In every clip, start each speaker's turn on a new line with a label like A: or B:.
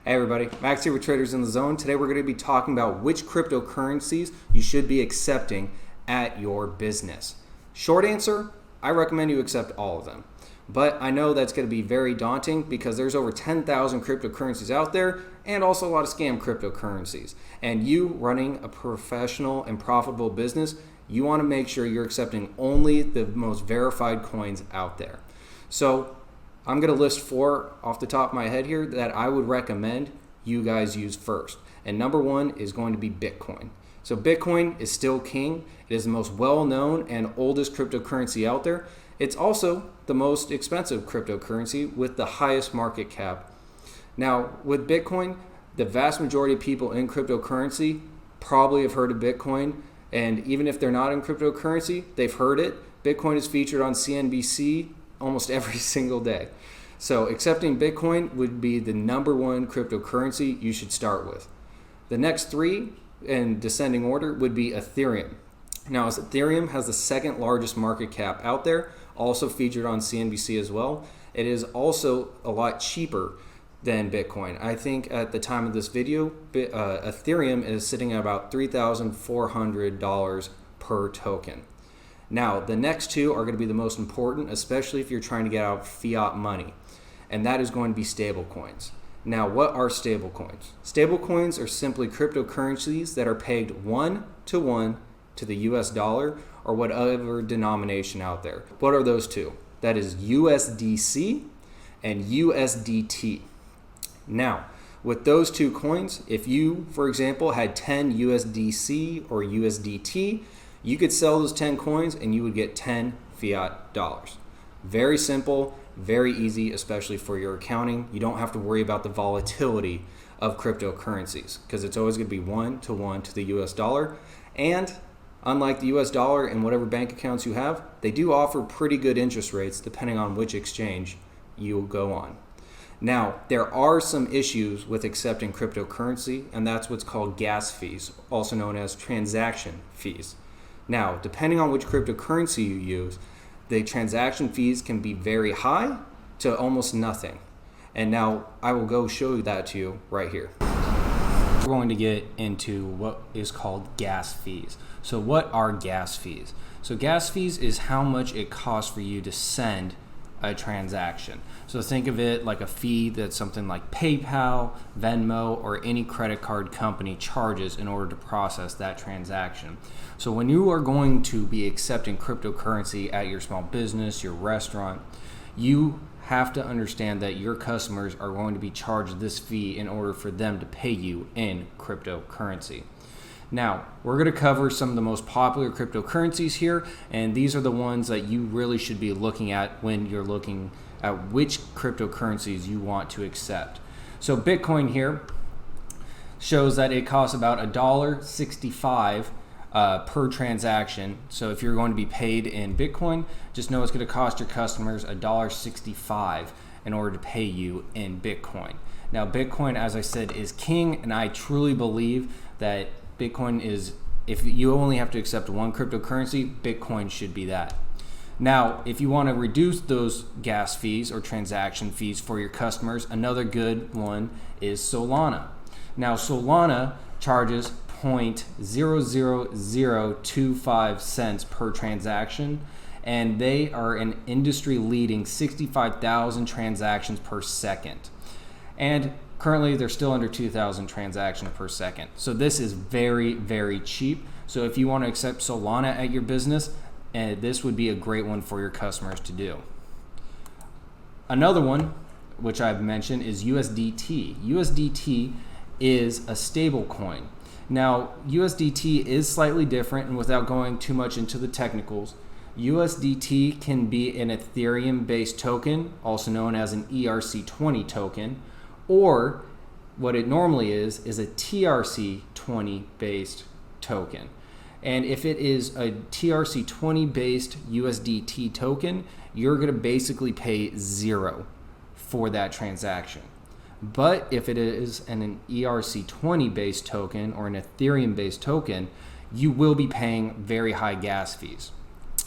A: Hey everybody, Max here with Traders in the Zone. Today we're going to be talking about which cryptocurrencies you should be accepting at your business. Short answer, I recommend you accept all of them. But I know that's going to be very daunting because there's over 10,000 cryptocurrencies out there and also a lot of scam cryptocurrencies. And you running a professional and profitable business, you want to make sure you're accepting only the most verified coins out there. So I'm going to list 4 off the top of my head here that I would recommend you guys use first. And number 1 is going to be Bitcoin. So Bitcoin is still king. It is the most well-known and oldest cryptocurrency out there. It's also the most expensive cryptocurrency with the highest market cap. Now, with Bitcoin, the vast majority of people in cryptocurrency probably have heard of Bitcoin. And even if they're not in cryptocurrency, they've heard it. Bitcoin is featured on CNBC almost every single day. So accepting Bitcoin would be the number 1 cryptocurrency you should start with. The next 3 in descending order would be Ethereum. Now, as Ethereum has the 2nd largest market cap out there, also featured on CNBC as well, it is also a lot cheaper than Bitcoin. I think at the time of this video, Ethereum is sitting at about $3,400 per token. Now, the next 2 are going to be the most important, especially if you're trying to get out fiat money, and that is going to be stablecoins. Now, what are stablecoins? Stablecoins are simply cryptocurrencies that are pegged 1-to-1 to the US dollar or whatever denomination out there. What are those 2? That is USDC and USDT. Now, with those 2 coins, if you, for example, had 10 USDC or USDT, you could sell those 10 coins and you would get 10 fiat dollars. Very simple, very easy, especially for your accounting. You don't have to worry about the volatility of cryptocurrencies because it's always going to be 1-to-1 to the US dollar. And unlike the US dollar and whatever bank accounts you have, they do offer pretty good interest rates depending on which exchange you go on. Now, there are some issues with accepting cryptocurrency, and that's what's called gas fees, also known as transaction fees. Now, depending on which cryptocurrency you use, the transaction fees can be very high to almost nothing. And now I will go show you that to you right here. We're going to get into what is called gas fees. So what are gas fees? So gas fees is how much it costs for you to send a transaction. So think of it like a fee that something like PayPal, Venmo, or any credit card company charges in order to process that transaction. So when you are going to be accepting cryptocurrency at your small business, your restaurant, you have to understand that your customers are going to be charged this fee in order for them to pay you in cryptocurrency. Now, we're going to cover some of the most popular cryptocurrencies here, and these are the ones that you really should be looking at when you're looking at which cryptocurrencies you want to accept. So Bitcoin here shows that it costs about $1.65 per transaction. So if you're going to be paid in Bitcoin, just know it's going to cost your customers $1.65 in order to pay you in Bitcoin. Now, Bitcoin, as I said, is king, and I truly believe that Bitcoin is, if you only have to accept 1 cryptocurrency, Bitcoin should be that. Now, if you want to reduce those gas fees or transaction fees for your customers, another good one is Solana. Now, Solana charges 0.00025 cents per transaction, and they are an industry-leading 65,000 transactions per second. And currently, they're still under 2,000 transactions per second. So this is very, very cheap. So if you want to accept Solana at your business, this would be a great one for your customers to do. Another one, which I've mentioned, is USDT. USDT is a stable coin. Now, USDT is slightly different, and without going too much into the technicals, USDT can be an Ethereum-based token, also known as an ERC20 token, or what it normally is a TRC20 based token. And if it is a TRC20 based USDT token, you're going to basically pay 0 for that transaction. But if it is an ERC20 based token or an Ethereum based token, you will be paying very high gas fees.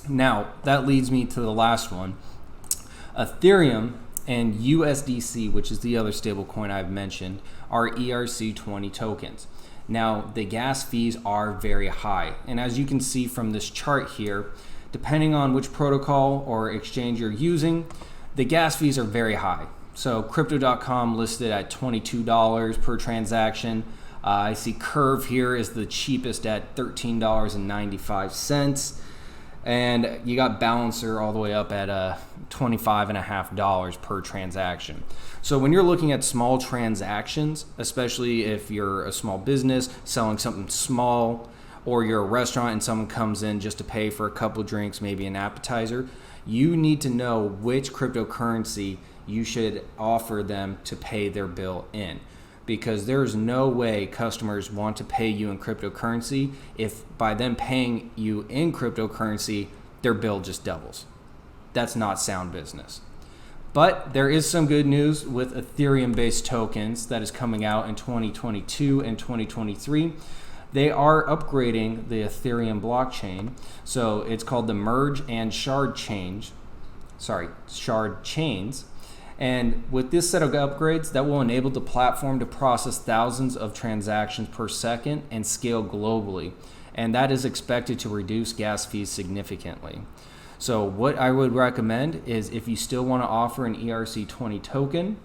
A: Now, that leads me to the last one. Ethereum and USDC, which is the other stable coin I've mentioned, are ERC20 tokens. Now, the gas fees are very high. And as you can see from this chart here, depending on which protocol or exchange you're using, the gas fees are very high. So Crypto.com listed at $22 per transaction. I see Curve here is the cheapest at $13.95. And you got Balancer all the way up at $25.50 per transaction. So when you're looking at small transactions, especially if you're a small business selling something small, or you're a restaurant and someone comes in just to pay for a couple drinks, maybe an appetizer, you need to know which cryptocurrency you should offer them to pay their bill in. Because there's no way customers want to pay you in cryptocurrency if by them paying you in cryptocurrency, their bill just doubles. That's not sound business. But there is some good news with Ethereum-based tokens that is coming out in 2022 and 2023. They are upgrading the Ethereum blockchain. So it's called the merge and shard chains. And with this set of upgrades, that will enable the platform to process thousands of transactions per second and scale globally. And that is expected to reduce gas fees significantly. So what I would recommend is if you still want to offer an ERC20 token,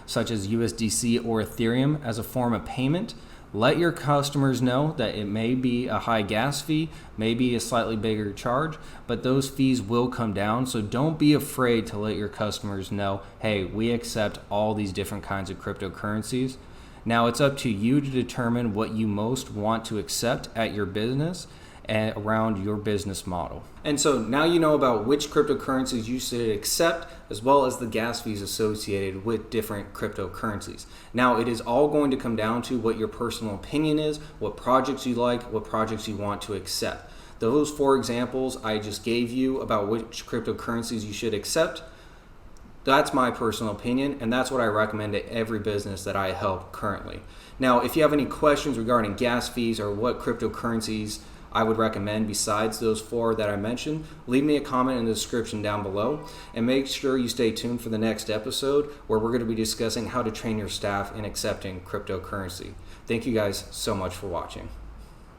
A: such as USDC or Ethereum as a form of payment, let your customers know that it may be a high gas fee, maybe a slightly bigger charge, but those fees will come down. So don't be afraid to let your customers know, hey, we accept all these different kinds of cryptocurrencies. Now it's up to you to determine what you most want to accept at your business and around your business model. And so now you know about which cryptocurrencies you should accept, as well as the gas fees associated with different cryptocurrencies. Now it is all going to come down to what your personal opinion is, what projects you like, what projects you want to accept. Those 4 examples I just gave you about which cryptocurrencies you should accept, that's my personal opinion, and that's what I recommend to every business that I help currently. Now, if you have any questions regarding gas fees or what cryptocurrencies I would recommend besides those 4 that I mentioned, leave me a comment in the description down below, and make sure you stay tuned for the next episode where we're going to be discussing how to train your staff in accepting cryptocurrency. Thank you guys so much for watching.